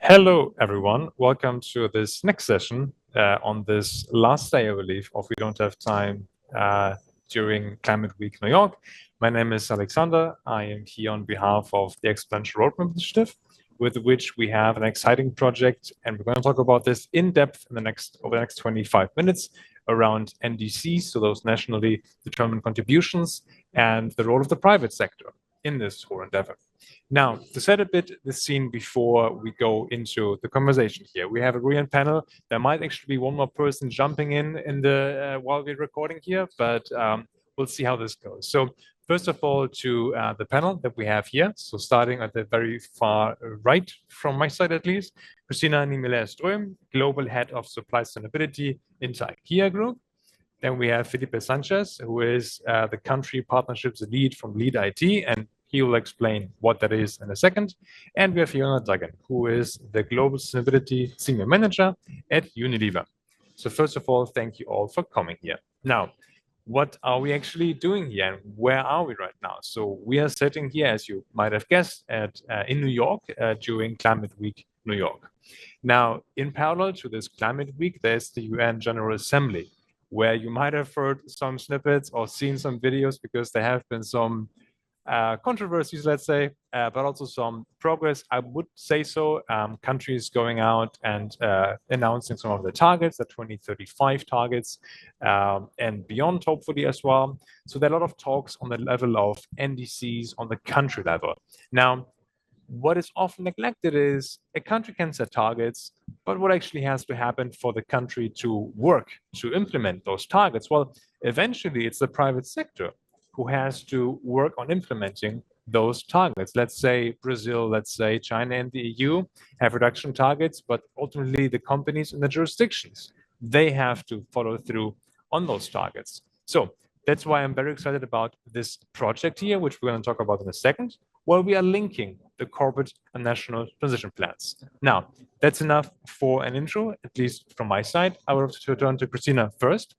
Hello, everyone. Welcome to this next session on this last day, I believe, of We Don't Have Time during Climate Week New York. My name is Alexander. I am here on behalf of the Exponential Roadmap Initiative, with which we have an exciting project, and we're going to talk about this in depth in over the next 25 minutes around NDCs, so those nationally determined contributions, and the role of the private sector in this whole endeavor. Now, to set a bit the scene before we go into the conversation here, we have a brilliant panel. There might actually be one more person jumping in the while we're recording here, but we'll see how this goes. So first of all, to the panel that we have here. So starting at the very far right, from my side at least, Christina Nimile-Ström, Global Head of Supply Sustainability into IKEA Group. Then we have Felipe Sanchez, who is the country partnerships lead from Lead IT, and he will explain what that is in a second. And we have Fiona Duggan, who is the Global Sustainability Senior Manager at Unilever. So first of all, thank you all for coming here. Now, what are we actually doing here and where are we right now? So we are sitting here, as you might have guessed, in New York during Climate Week New York. Now, in parallel to this Climate Week, there's the UN General Assembly, where you might have heard some snippets or seen some videos because there have been some controversies, let's say, but also some progress. I would say so. Countries going out and announcing some of the targets, the 2035 targets, and beyond, hopefully as well. So there are a lot of talks on the level of NDCs on the country level. Now, what is often neglected is a country can set targets, but what actually has to happen for the country to work to implement those targets? Well, eventually it's the private sector who has to work on implementing those targets. Let's say Brazil, let's say China and the EU have reduction targets, but ultimately the companies and the jurisdictions, they have to follow through on those targets. So that's why I'm very excited about this project here, which we're going to talk about in a second, where we are linking the corporate and national transition plans. Now, that's enough for an intro, at least from my side. I would have to turn to Christina first.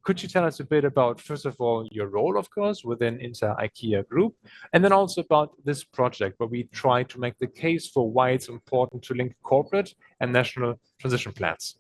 Could you tell us a bit about, first of all, your role, of course, within IKEA Group, and then also about this project where we try to make the case for why it's important to link corporate and national transition plans?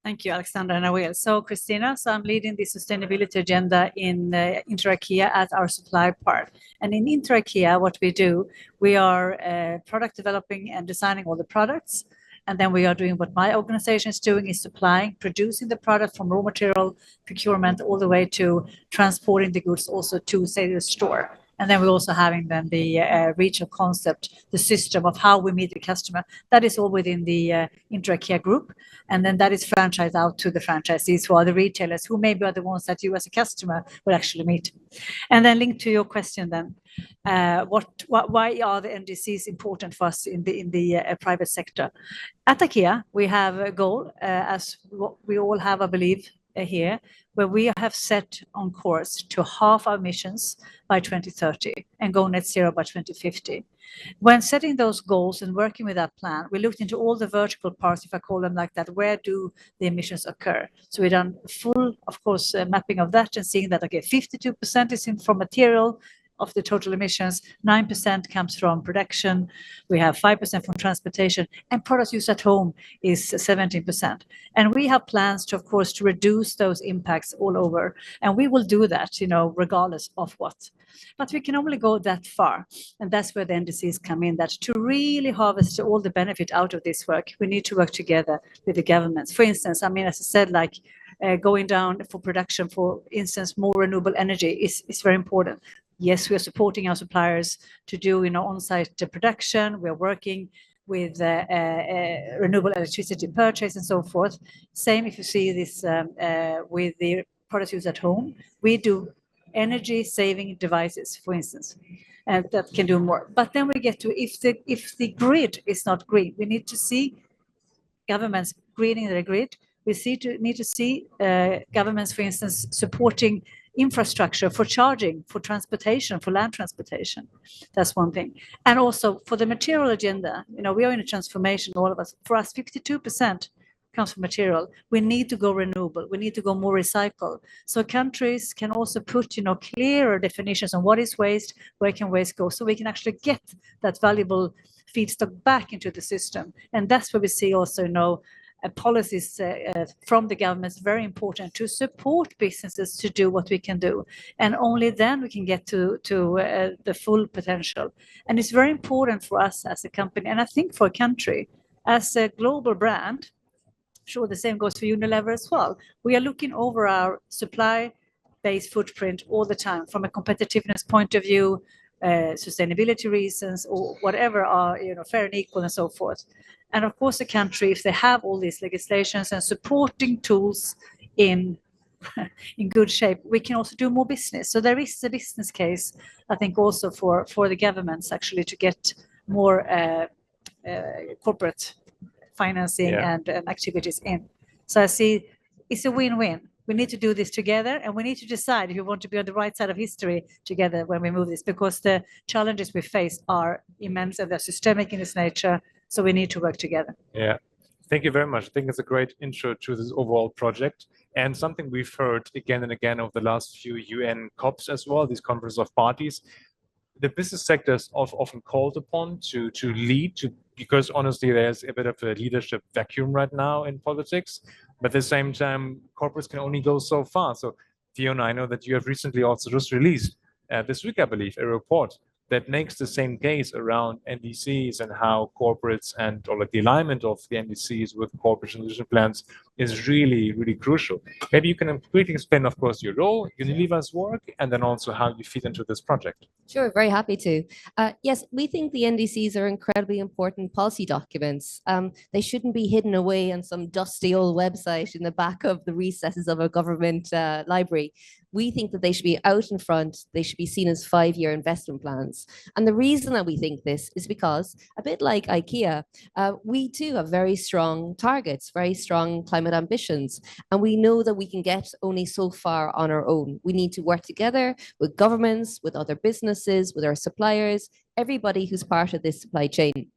Thank you, Alexander, and I will. So, Christina, I'm leading the sustainability agenda in IKEA as our supply part. And in IKEA, what we do, we are product developing and designing all the products. And then we are doing what my organization is doing, is supplying, producing the product from raw material procurement all the way to transporting the goods also to, say, the store. And then we're also having then the regional concept, the system of how we meet the customer. That is all within the IKEA group. And then that is franchised out to the franchisees, who are the retailers, who maybe are the ones that you as a customer will actually meet. And then linked to your question then, why are the NDCs important for us in the private sector? At IKEA, we have a goal, as we all have, I believe, here, where we have set on course to halve our emissions by 2030 and go net zero by 2050. When setting those goals and working with that plan, we looked into all the vertical parts, if I call them like that, where do the emissions occur? So we've done full, of course, mapping of that and seeing that, okay, 52% is from material of the total emissions, 9% comes from production, we have 5% from transportation, and products used at home is 17%. And we have plans to, of course, to reduce those impacts all over. And we will do that, regardless of what. But we can only go that far. And that's where the NDCs come in, that to really harvest all the benefit out of this work, we need to work together with the governments. For instance, as I said, like going down for production, for instance, more renewable energy is very important. Yes, we are supporting our suppliers to do on-site production. We are working with renewable electricity purchase and so forth. Same if you see this with the products used at home. We do energy saving devices, for instance, and that can do more. But then we get to if the grid is not green, we need to see governments greening their grid. We need to see governments, for instance, supporting infrastructure for charging, for transportation, for land transportation. That's one thing. And also for the material agenda, we are in a transformation, all of us. For us, 52% comes from material. We need to go renewable. We need to go more recycle. So countries can also put, clearer definitions on what is waste, where can waste go, so we can actually get that valuable feedstock back into the system. And that's where we see also policies from the governments very important to support businesses to do what we can do, and only then we can get to the full potential. And it's very important for us as a company, and I think for a country as a global brand. Sure, the same goes for Unilever as well. We are looking over our supply-based footprint all the time from a competitiveness point of view, sustainability reasons, or whatever are fair and equal and so forth. And of course, a country, if they have all these legislations and supporting tools in good shape, we can also do more business. So there is a business case, I think, also for the governments actually to get more corporate financing and activities in. So I see it's a win-win. We need to do this together, and we need to decide if we want to be on the right side of history together when we move this, because the challenges we face are immense and they're systemic in its nature. So we need to work together. Yeah, thank you very much. I think it's a great intro to this overall project, and something we've heard again and again over the last few UN COPs as well, these conferences of parties. The business sector is often called upon to lead, because honestly, there's a bit of a leadership vacuum right now in politics. But at the same time, corporates can only go so far. So Fiona, I know that you have recently also just released this week, I believe, a report that makes the same case around NDCs and how corporates or like the alignment of the NDCs with corporate transition plans is really, really crucial. Maybe you can quickly explain, of course, your role, Unilever's work, and then also how you fit into this project. Sure, very happy to. Yes, we think the NDCs are incredibly important policy documents. They shouldn't be hidden away on some dusty old website in the back of the recesses of a government library. We think that they should be out in front. They should be seen as 5-year investment plans. And the reason that we think this is because, a bit like IKEA, we too have very strong targets, very strong climate ambitions. And we know that we can get only so far on our own. We need to work together with governments, with other businesses, with our suppliers, everybody who's part of this supply chain.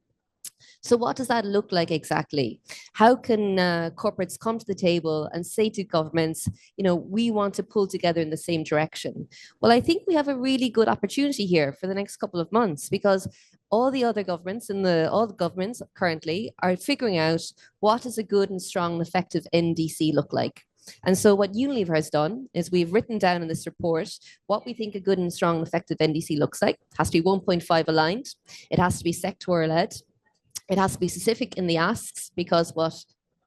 So what does that look like exactly? How can corporates come to the table and say to governments, we want to pull together in the same direction? Well, I think we have a really good opportunity here for the next couple of months, because all the other governments and all the governments currently are figuring out what does a good and strong and effective NDC look like. And so what Unilever has done is we've written down in this report what we think a good and strong and effective NDC looks like. It has to be 1.5 aligned. It has to be sector-led. It has to be specific in the asks, because what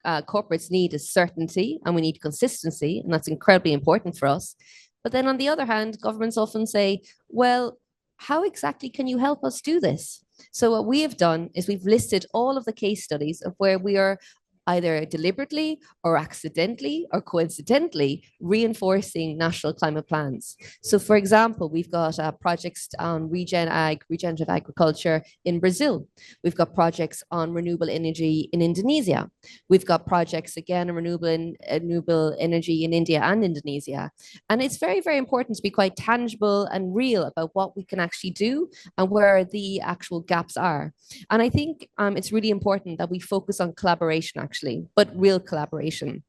corporates need is certainty and we need consistency, and that's incredibly important for us. But then on the other hand, governments often say, well, how exactly can you help us do this? So what we have done is we've listed all of the case studies of where we are either deliberately or accidentally or coincidentally reinforcing national climate plans. So for example, we've got projects on regenerative agriculture in Brazil. We've got projects on renewable energy in Indonesia. We've got projects again on renewable energy in India and Indonesia. And it's very, very important to be quite tangible and real about what we can actually do and where the actual gaps are. And I think it's really important that we focus on collaboration, actually, but real collaboration.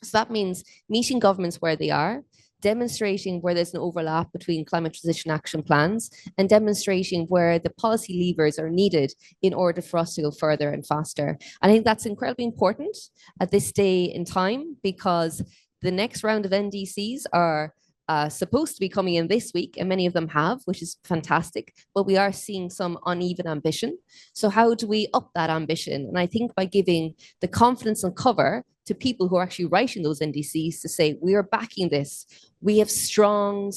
So that means meeting governments where they are, demonstrating where there's an overlap between climate transition action plans, and demonstrating where the policy levers are needed in order for us to go further and faster. I think that's incredibly important at this day in time, because the next round of NDCs are supposed to be coming in this week, and many of them have, which is fantastic, but we are seeing some uneven ambition. So how do we up that ambition? And I think by giving the confidence and cover to people who are actually writing those NDCs to say, we are backing this. We have strong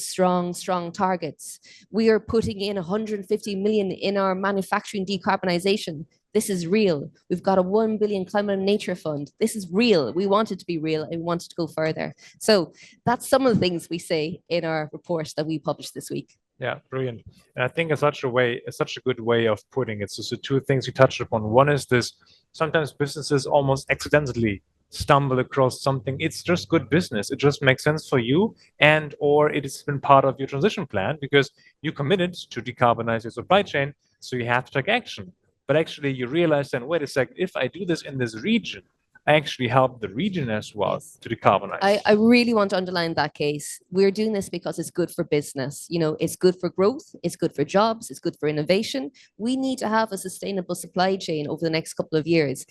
targets. We are putting in 150 million in our manufacturing decarbonization. This is real. We've got a 1 billion climate and nature fund. This is real. We want it to be real and we want it to go further. So that's some of the things we say in our report that we published this week. Yeah, brilliant. And I think it's such a good way of putting it. So two things you touched upon. One is this: sometimes businesses almost accidentally stumble across something. It's just good business. It just makes sense for you, and or it has been part of your transition plan because you committed to decarbonize your supply chain. So you have to take action. But actually you realize then, wait a second, if I do this in this region, I actually help the region as well Yes. to decarbonize. I really want to underline that case. We're doing this because it's good for business. You know, it's good for growth, it's good for jobs, it's good for innovation. We need to have a sustainable supply chain over the next couple of years.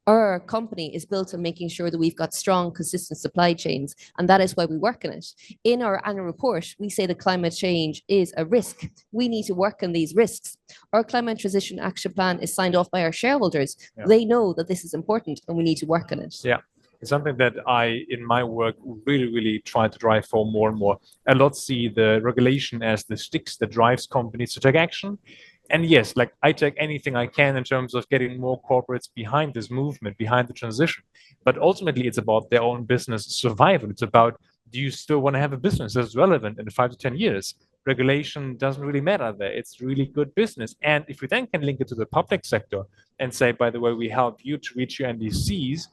Our company is built on making sure that we've got strong, consistent supply chains, and that is why we work on it. In our annual report, we say that climate change is a risk. We need to work on these risks. Our climate transition action plan is signed off by our shareholders. Yeah. They know that this is important and we need to work on it. Yeah. It's something that I, in my work, really try to drive for more and more. A lot see the regulation as the sticks that drives companies to take action. And yes, like I take anything I can in terms of getting more corporates behind this movement, behind the transition. But ultimately, it's about their own business survival. It's about, do you still want to have a business that's relevant in 5 to 10 years? Regulation doesn't really matter there. It's really good business. And if we then can link it to the public sector and say, by the way, we help you to reach your NDCs,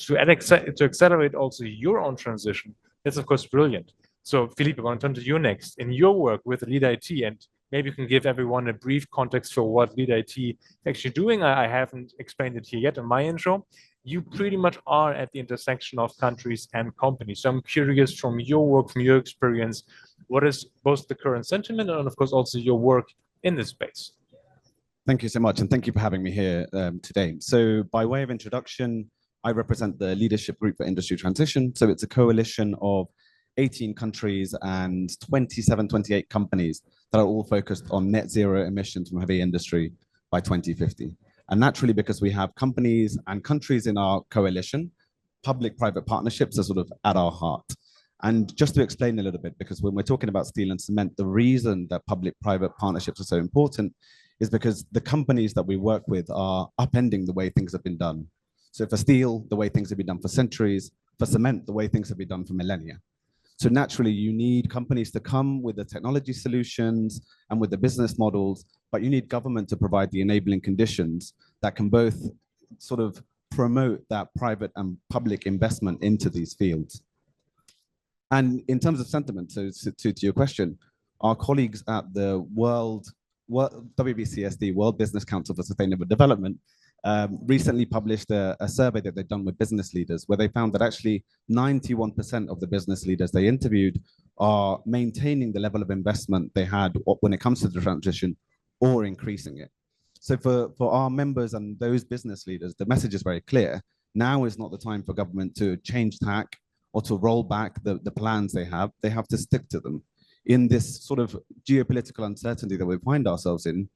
to accelerate also your own transition, that's of course brilliant. So Philippe, I want to turn to you next. In your work with Lead IT, and maybe you can give everyone a brief context for what Lead IT is actually doing. I haven't explained it here yet in my intro. You pretty much are at the intersection of countries and companies. So I'm curious from your work, from your experience, what is both the current sentiment and of course also your work in this space? Thank you so much, and thank you for having me here today. So by way of introduction, I represent the Leadership Group for Industry Transition. So it's a coalition of 18 countries and 27, 28 companies that are all focused on net zero emissions from heavy industry by 2050. And naturally, because we have companies and countries in our coalition, public-private partnerships are sort of at our heart. And just to explain a little bit, because when we're talking about steel and cement, the reason that public-private partnerships are so important is because the companies that we work with are upending the way things have been done. So for steel, the way things have been done for centuries; for cement, the way things have been done for millennia. So naturally, you need companies to come with the technology solutions and with the business models, but you need government to provide the enabling conditions that can both sort of promote that private and public investment into these fields. And in terms of sentiment, so to your question, our colleagues at the WBCSD, World Business Council for Sustainable Development, recently published a survey that they've done with business leaders, where they found that actually 91% of the business leaders they interviewed are maintaining the level of investment they had when it comes to the transition or increasing it. So for our members and those business leaders, the message is very clear. Now is not the time for government to change tack or to roll back the plans they have. They have to stick to them. In this sort of geopolitical uncertainty that we find ourselves in,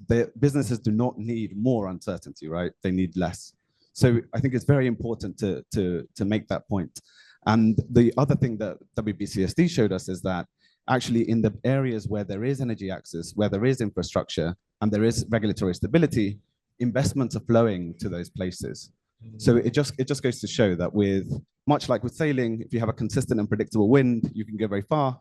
the businesses do not need more uncertainty, right? They need less. So I think it's very important to make that point. And the other thing that WBCSD showed us is that actually in the areas where there is energy access, where there is infrastructure, and there is regulatory stability, investments are flowing to those places. So it just goes to show that much like with sailing, if you have a consistent and predictable wind, you can go very far.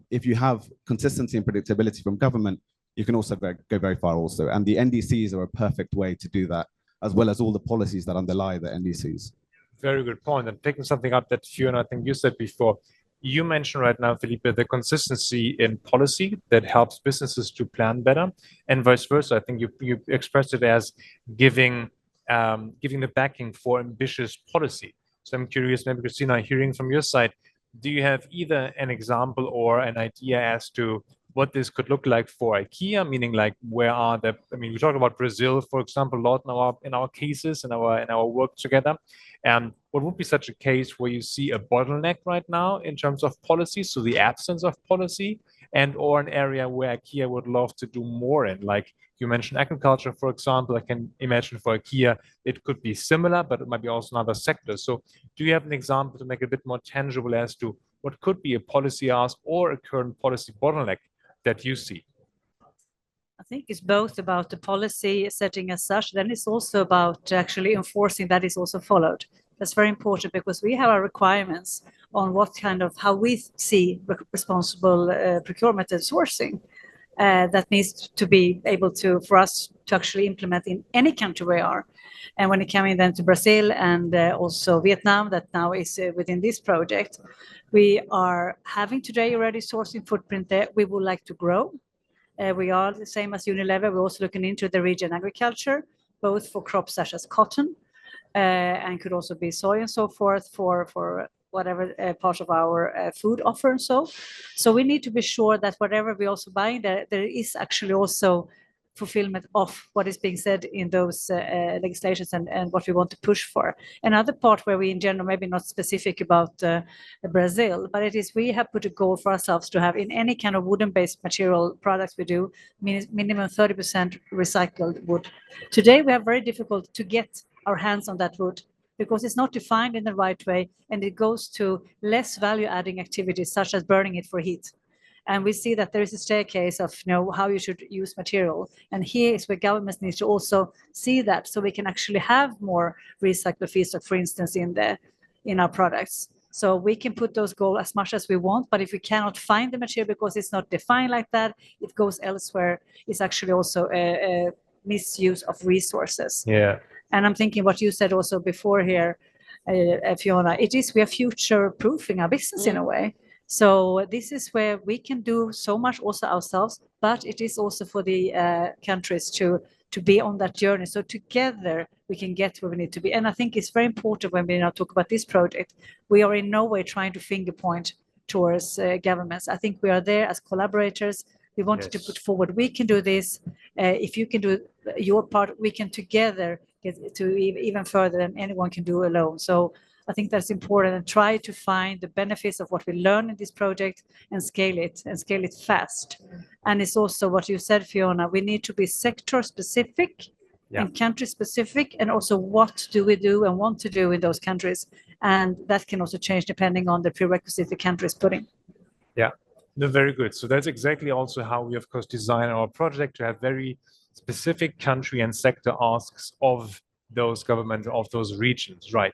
If you have consistency and predictability from government, you can also go very far also. And the NDCs are a perfect way to do that, as well as all the policies that underlie the NDCs. Very good point. And picking something up that Fiona, I think you said before, you mentioned right now, Felipe, the consistency in policy that helps businesses to plan better, and vice versa. I think you expressed it as giving the backing for ambitious policy. So I'm curious, maybe Christina, hearing from your side, do you have either an example or an idea as to what this could look like for IKEA? Meaning, like, where are the? I mean, we talked about Brazil, for example, a lot in our cases, in our work together. What would be such a case where you see a bottleneck right now in terms of policy, so the absence of policy, and or an area where IKEA would love to do more in? Like you mentioned agriculture, for example. I can imagine for IKEA it could be similar, but it might be also another sector. So do you have an example to make it a bit more tangible as to what could be a policy ask or a current policy bottleneck that you see? I think it's both about the policy setting as such, then it's also about actually enforcing that is also followed. That's very important because we have our requirements on what kind of, how we see responsible procurement and sourcing. That needs to be able to, for us to actually implement in any country we are. And when it comes then to Brazil and also Vietnam, that now is within this project, we are having today already sourcing footprint there. We would like to grow. We are the same as Unilever. We're also looking into the region agriculture, both for crops such as cotton, and could also be soy and so forth for whatever part of our food offer and so. So we need to be sure that whatever we also buying, there is actually also fulfillment of what is being said in those legislations and what we want to push for. Another part where we in general, maybe not specific about Brazil, but it is we have put a goal for ourselves to have in any kind of wooden-based material products we do, minimum 30% recycled wood. Today we have very difficult to get our hands on that wood because it's not defined in the right way and it goes to less value-adding activities such as burning it for heat. And we see that there is a staircase of how you should use material. And here is where governments need to also see that so we can actually have more recycled feedstock, for instance, in our products. So we can put those goals as much as we want, but if we cannot find the material because it's not defined like that, it goes elsewhere. It's actually also a misuse of resources. Yeah. And I'm thinking what you said also before here, Fiona, we are future-proofing our business in a way. So this is where we can do so much also ourselves, but it is also for the countries to be on that journey. So together we can get where we need to be. And I think it's very important when we now talk about this project, we are in no way trying to finger point towards governments. I think we are there as collaborators. We wanted to put forward, we can do this. If you can do your part, we can together get to even further than anyone can do alone. So I think that's important and try to find the benefits of what we learn in this project and scale it fast. And it's also what you said, Fiona, we need to be sector specific and country specific, and also what do we do and want to do in those countries. And that can also change depending on the prerequisites the country is putting. Yeah, no, very good. So that's exactly also how we, of course, design our project to have very specific country and sector asks of those governments, of those regions, right?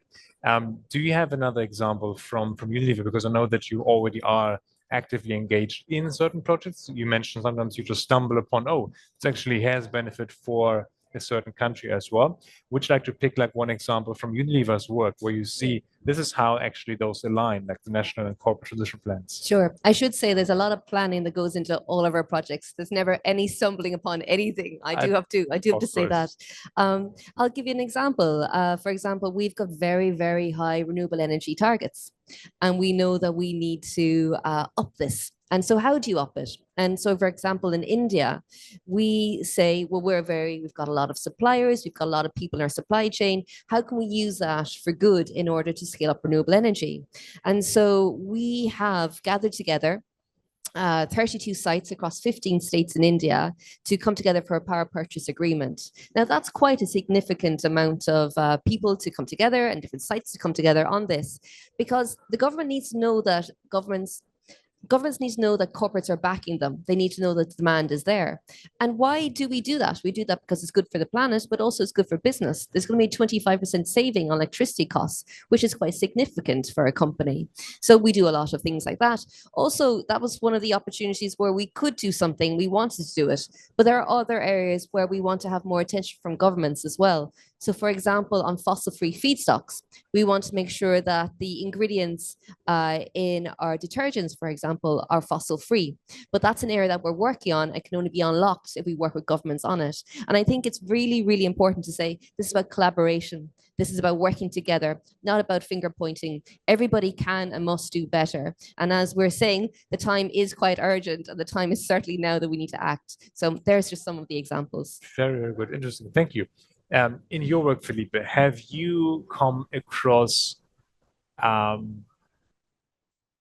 Do you have another example from Unilever? Because I know that you already are actively engaged in certain projects. You mentioned sometimes you just stumble upon, oh, it actually has benefit for a certain country as well. Would you like to pick like one example from Unilever's work where you see this is how actually those align, like the national and corporate transition plans? Sure. I should say there's a lot of planning that goes into all of our projects. There's never any stumbling upon anything. I do have to say that. I'll give you an example. For example, we've got very, very high renewable energy targets, and we know that we need to up this. And so how do you up it? And so, for example, in India, we say, well, we've got a lot of suppliers, we've got a lot of people in our supply chain. How can we use that for good in order to scale up renewable energy? And so we have gathered together 32 sites across 15 states in India to come together for a power purchase agreement. Now, that's quite a significant amount of people to come together and different sites to come together on this, because the government needs to know that governments need to know that corporates are backing them. They need to know that the demand is there. And why do we do that? We do that because it's good for the planet, but also it's good for business. There's going to be 25% saving on electricity costs, which is quite significant for a company. So we do a lot of things like that. Also, that was one of the opportunities where we could do something. We wanted to do it, but there are other areas where we want to have more attention from governments as well. So, for example, on fossil-free feedstocks, we want to make sure that the ingredients in our detergents, for example, are fossil-free. But that's an area that we're working on and can only be unlocked if we work with governments on it. And I think it's really, really important to say this is about collaboration. This is about working together, not about finger pointing. Everybody can and must do better. And as we're saying, the time is quite urgent, and the time is certainly now that we need to act. So there's just some of the examples. Very, very good. Interesting. Thank you. In your work, Felipe, have you come across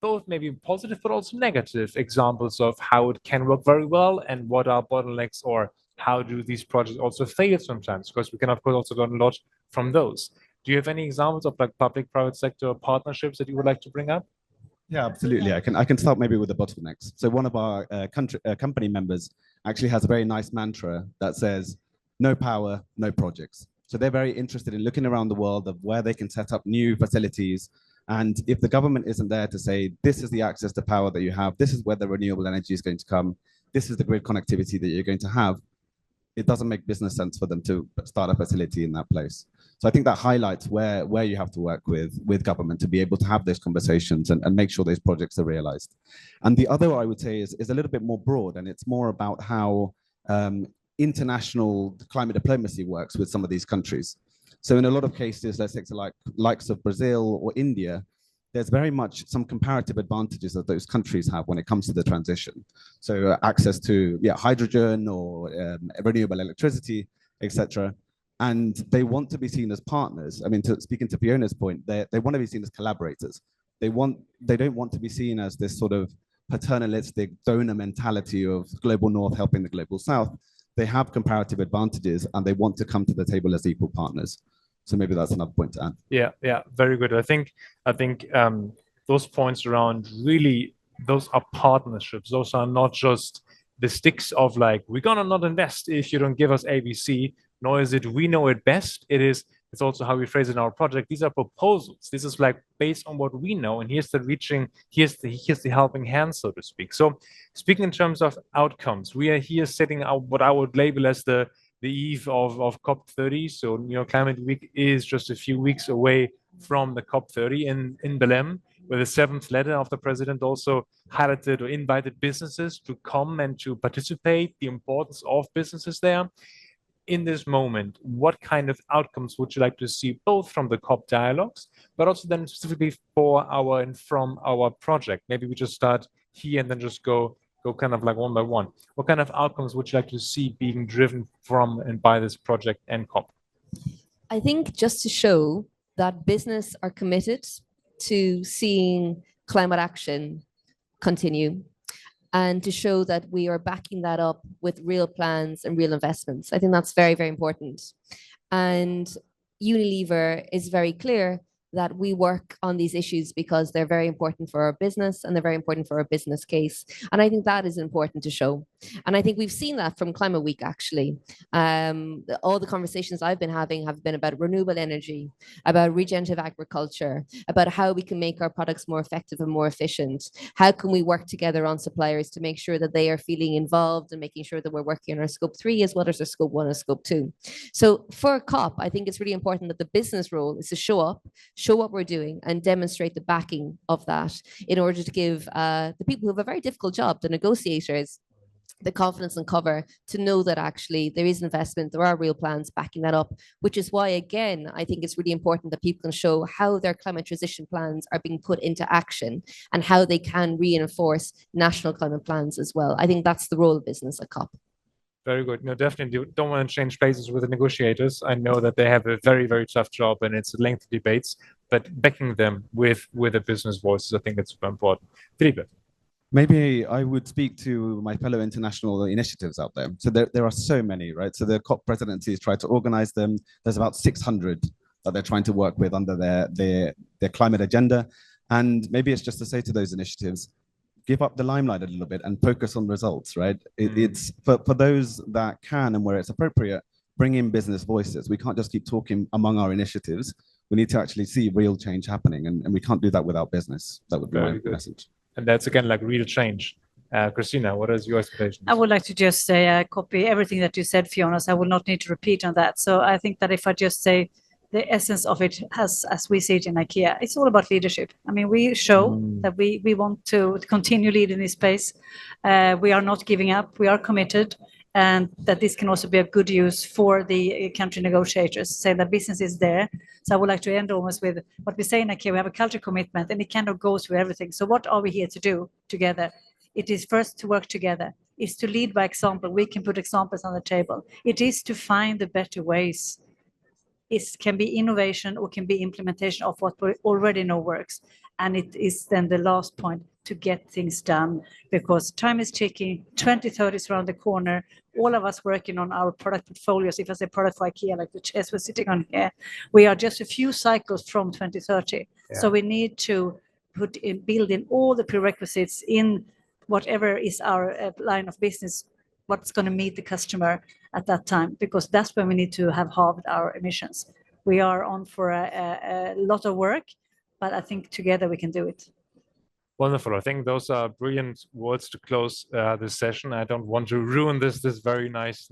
both maybe positive but also negative examples of how it can work very well and what are bottlenecks, or how do these projects also fail sometimes? Because we can, of course, also learn a lot from those. Do you have any examples of like public-private sector partnerships that you would like to bring up? Yeah, absolutely. I can start maybe with the bottlenecks. So one of our company members actually has a very nice mantra that says, no power, no projects. So they're very interested in looking around the world of where they can set up new facilities. And if the government isn't there to say, this is the access to power that you have, this is where the renewable energy is going to come, this is the grid connectivity that you're going to have, it doesn't make business sense for them to start a facility in that place. So I think that highlights where you have to work with government to be able to have those conversations and make sure those projects are realized. And the other, I would say, is a little bit more broad, and it's more about how international climate diplomacy works with some of these countries. So in a lot of cases, let's take the likes of Brazil or India, there's very much some comparative advantages that those countries have when it comes to the transition. So access to hydrogen or renewable electricity, etc. And they want to be seen as partners. I mean, speaking to Fiona's point, they want to be seen as collaborators. They don't want to be seen as this sort of paternalistic donor mentality of global North helping the global South. They have comparative advantages and they want to come to the table as equal partners. So maybe that's another point to add. Yeah, very good. I think those points around, really, those are partnerships. Those are not just the sticks of like, we're gonna not invest if you don't give us ABC, nor is it we know it best. It's also how we phrase it in our project. These are proposals. This is like based on what we know, and here's the helping hand, so to speak. So speaking in terms of outcomes, we are here setting out what I would label as the eve of COP30. So Climate Week is just a few weeks away from the COP30 in Belém, where the 7th letter of the president also highlighted or invited businesses to come and to participate, the importance of businesses there. In this moment, what kind of outcomes would you like to see, both from the COP dialogues, but also then specifically from our project? Maybe we just start here and then just go kind of like one by one. What kind of outcomes would you like to see being driven from and by this project and COP? I think just to show that business are committed to seeing climate action continue, and to show that we are backing that up with real plans and real investments. I think that's very, very important. And Unilever is very clear that we work on these issues because they're very important for our business and they're very important for our business case. And I think that is important to show. And I think we've seen that from Climate Week, actually. All the conversations I've been having have been about renewable energy, about regenerative agriculture, about how we can make our products more effective and more efficient. How can we work together on suppliers to make sure that they are feeling involved and making sure that we're working on our scope 3 as well as our scope 1 and scope 2. So for COP, I think it's really important that the business role is to show what we're doing and demonstrate the backing of that in order to give the people who have a very difficult job, the negotiators, the confidence and cover to know that actually there is investment, there are real plans backing that up, which is why, again, I think it's really important that people can show how their climate transition plans are being put into action and how they can reinforce national climate plans as well. I think that's the role of business at COP. Very good. No, definitely don't want to change places with the negotiators. I know that they have a very, very tough job and it's lengthy debates, but backing them with a business voices, I think it's super important. Felipe. Maybe I would speak to my fellow international initiatives out there. So there are so many, right? So the COP presidency has tried to organize them. There's about 600 that they're trying to work with under their climate agenda. And maybe it's just to say to those initiatives, give up the limelight a little bit and focus on results, right? It's for those that can and where it's appropriate, bring in business voices. We can't just keep talking among our initiatives. We need to actually see real change happening, and we can't do that without business. That would be my message. And that's again like real change. Christina, what is your expectation? I would like to just say copy everything that you said, Fiona, so I will not need to repeat on that. So I think that if I just say the essence of it has, as we see it in IKEA, it's all about leadership. I mean, we show that we want to continue leading this space. We are not giving up. We are committed, and that this can also be of good use for the country negotiators, saying that business is there. So I would like to end almost with what we say in IKEA, we have a culture commitment, and it kind of goes through everything. So what are we here to do together? It is first to work together. It's to lead by example. We can put examples on the table. It is to find the better ways. It can be innovation or can be implementation of what we already know works. And it is then the last point, to get things done, because time is ticking. 2030 is around the corner. All of us working on our product portfolios, if I say product for IKEA, like the chairs we're sitting on here, we are just a few cycles from 2030. Yeah. So we need to build in all the prerequisites in whatever is our line of business, what's going to meet the customer at that time, because that's when we need to have halved our emissions. We are on for a lot of work, but I think together we can do it. Wonderful. I think those are brilliant words to close this session. I don't want to ruin this very nice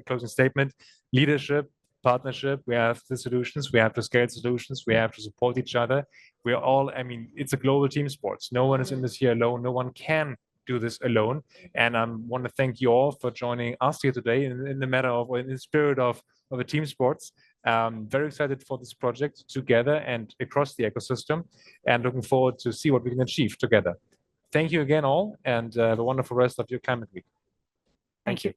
closing statement. Leadership, partnership, we have the solutions, we have to scale solutions, we have to support each other. We are all, I mean, it's a global team sports. No one is in this here alone. No one can do this alone. And I want to thank you all for joining us here today in the spirit of a team sports. Very excited for this project together and across the ecosystem, and looking forward to see what we can achieve together. Thank you again all, and have a wonderful rest of your climate week. Thank you.